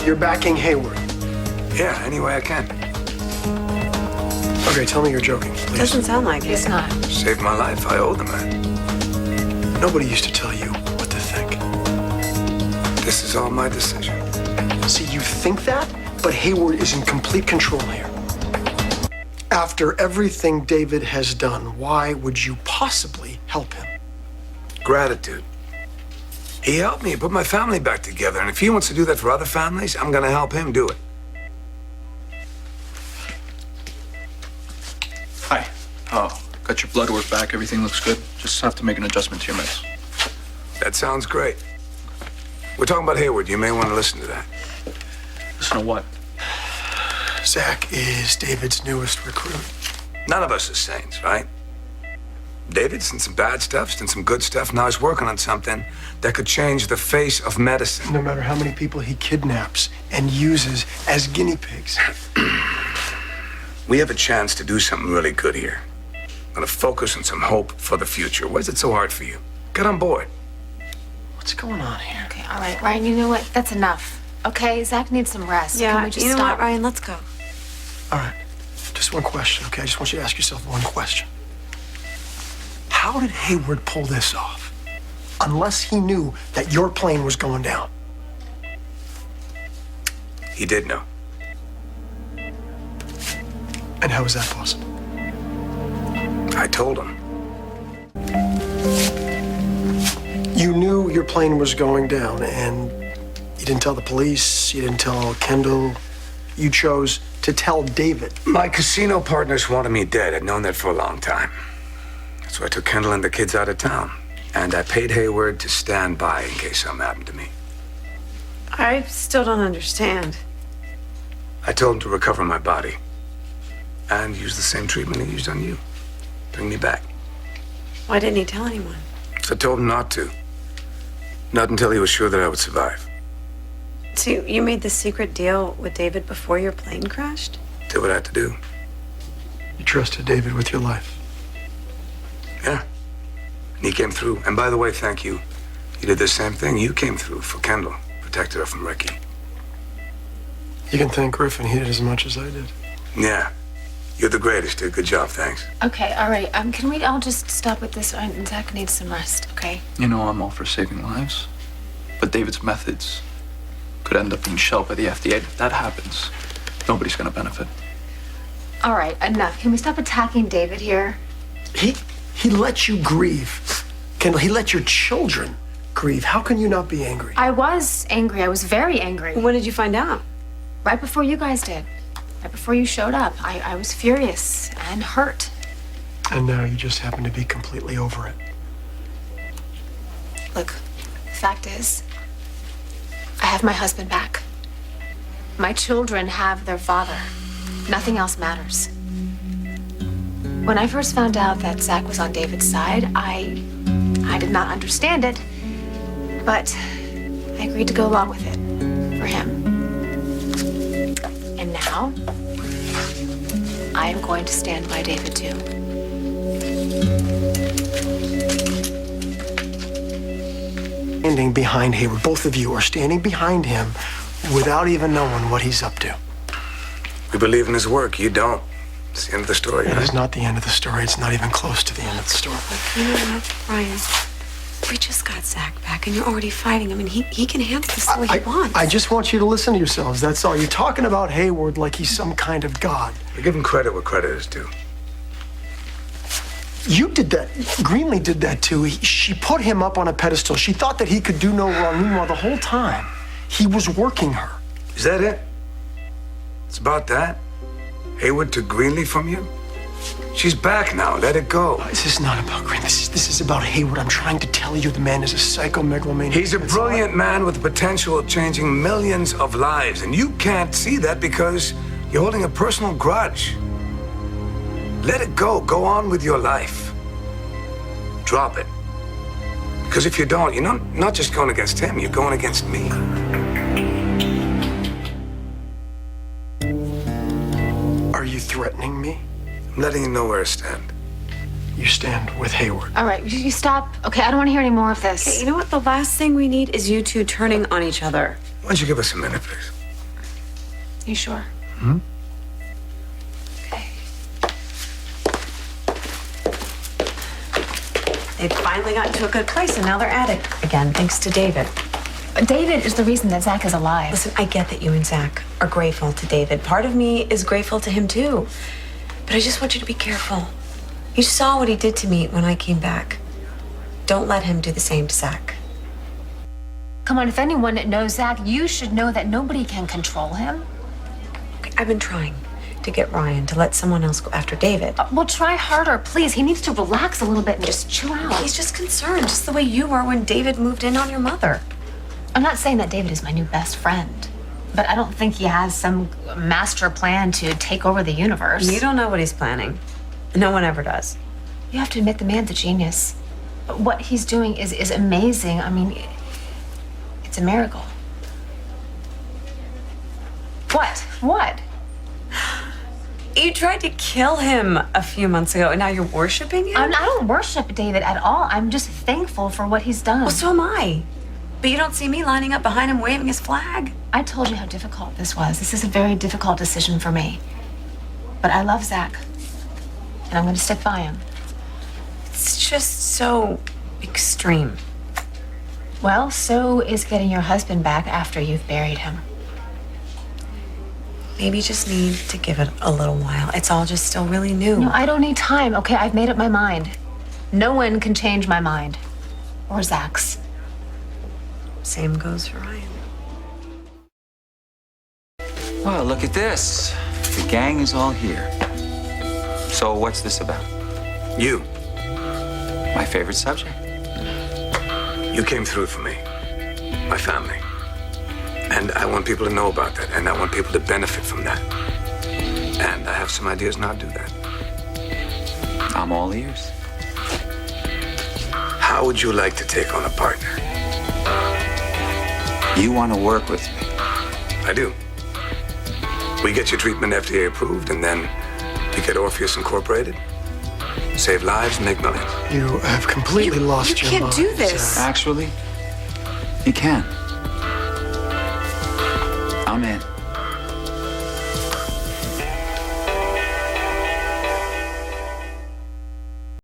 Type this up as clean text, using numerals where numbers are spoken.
You're backing Hayward. Yeah, any way I can. Okay, tell me you're joking, please. Doesn't sound like He's it. not. Saved my life. I owe the man. Nobody used to tell you what to think. This is all my decision. See, you think that, but Hayward is in complete control here. After everything David has done, why would you possibly help him? Gratitude. He helped me put my family back together, and if he wants to do that for other families, I'm gonna help him do it. Hi. Oh, got your blood work back. Everything looks good. Just have to make an adjustment to your meds. That sounds great. We're talking about Hayward. You may want to listen to that. Listen to what? Zach is David's newest recruit. None of us are saints, right? David's done some bad stuff, done some good stuff. Now he's working on something that could change the face of medicine. No matter how many people he kidnaps and uses as guinea pigs. We have a chance to do something really good here. I'm gonna focus on some hope for the future. Why is it so hard for you? Get on board. What's going on here? Okay, all right, Ryan, you know what? That's enough. Okay, Zach needs some rest. Yeah, Can we just you know stop? what, Ryan? Let's go. All right, just one question, okay? I just want you to ask yourself one question. How did Hayward pull this off? Unless he knew that your plane was going down. He did know. And how is that possible? I told him. You knew your plane was going down, and you didn't tell the police, you didn't tell Kendall. You chose to tell David. My casino partners wanted me dead. I'd known that for a long time. So I took Kendall and the kids out of town. And I paid Hayward to stand by in case something happened to me. I still don't understand. I told him to recover my body. And use the same treatment he used on you. Bring me back. Why didn't he tell anyone? So I told him not to. Not until he was sure that I would survive. So you made this secret deal with David before your plane crashed? Did what I had to do. You trusted David with your life. Yeah. And he came through. And by the way, thank you. You did the same thing. You came through for Kendall. Protected her from Ricky. You can thank Griffin. He did as much as I did. Yeah. You're the greatest, dude. Good job, thanks. Okay, all right. Can we all just stop with this? Zach needs some rest, okay? You know I'm all for saving lives. But David's methods could end up being shelved by the FDA. If that happens, nobody's gonna benefit. All right, enough. Can we stop attacking David here? He let you grieve. Kendall, he let your children grieve. How can you not be angry? I was angry. I was very angry. When did you find out? Right before you guys did. Right before you showed up. I was furious and hurt. And now you just happen to be completely over it. Look, the fact is, I have my husband back. My children have their father. Nothing else matters. When I first found out that Zach was on David's side, I did not understand it, but I agreed to go along with it for him. And now, I am going to stand by David too. Standing behind Hayward. Both of you are standing behind him without even knowing what he's up to. We believe in his work. You don't. It's the end of the story, It right? is not the end of the story. It's not even close to the end of the story. You know what, Ryan? We just got Zach back, and you're already fighting him, and he can handle this the way he wants. I just want you to listen to yourselves. That's all. You're talking about Hayward like he's some kind of god. We give him credit where credit is due. You did that. Greenlee did that too. She put him up on a pedestal. She thought that he could do no wrong. Meanwhile, the whole time, he was working her. Is that it? It's about that? Hayward took Greenlee from you? She's back now. Let it go. This is not about Green. This is about Hayward. I'm trying to tell you the man is a psychomegalomaniac. He's a brilliant man with the potential of changing millions of lives, and you can't see that because you're holding a personal grudge. Let it go. Go on with your life. Drop it. Because if you don't, you're not just going against him, you're going against me. Are you threatening me? I'm letting you know where I stand. You stand with Hayward. All right, you stop. Okay, I don't want to hear any more of this. Hey, you know what? The last thing we need is you two turning on each other. Why don't you give us a minute, please? You sure? Okay. They've finally gotten to a good place, and now they're at it again, thanks to David. David is the reason that Zach is alive. Listen, I get that you and Zach are grateful to David. Part of me is grateful to him, too. But I just want you to be careful. You saw what he did to me when I came back. Don't let him do the same to Zach. Come on, if anyone knows Zach, you should know that nobody can control him. Okay, I've been trying to get Ryan to let someone else go after David. Well, try harder, please. He needs to relax a little bit and just chill out. He's just concerned, just the way you were when David moved in on your mother. I'm not saying that David is my new best friend, but I don't think he has some master plan to take over the universe. You don't know what he's planning. No one ever does. You have to admit the man's a genius. What he's doing is amazing. I mean, it's a miracle. What? What? You tried to kill him a few months ago, and now you're worshiping him? I don't worship David at all. I'm just thankful for what he's done. Well, so am I. But you don't see me lining up behind him waving his flag. I told you how difficult this was. This is a very difficult decision for me. But I love Zach, and I'm going to stick by him. It's just so extreme. Well, so is getting your husband back after you've buried him. Maybe you just need to give it a little while. It's all just still really new. No, I don't need time, okay? I've made up my mind. No one can change my mind. Or Zach's. Same goes for Ryan. Well, look at this. The gang is all here. So what's this about? You. My favorite subject. You came through for me. My family. And I want people to know about that. And I want people to benefit from that. And I have some ideas on how to do that. I'm all ears. How would you like to take on a partner? You want to work with me? I do. We get your treatment FDA approved, and then we get Orpheus Incorporated. Save lives and make millions. You have completely lost you your can't mind. do this. Zach. Actually, you can. I'm in.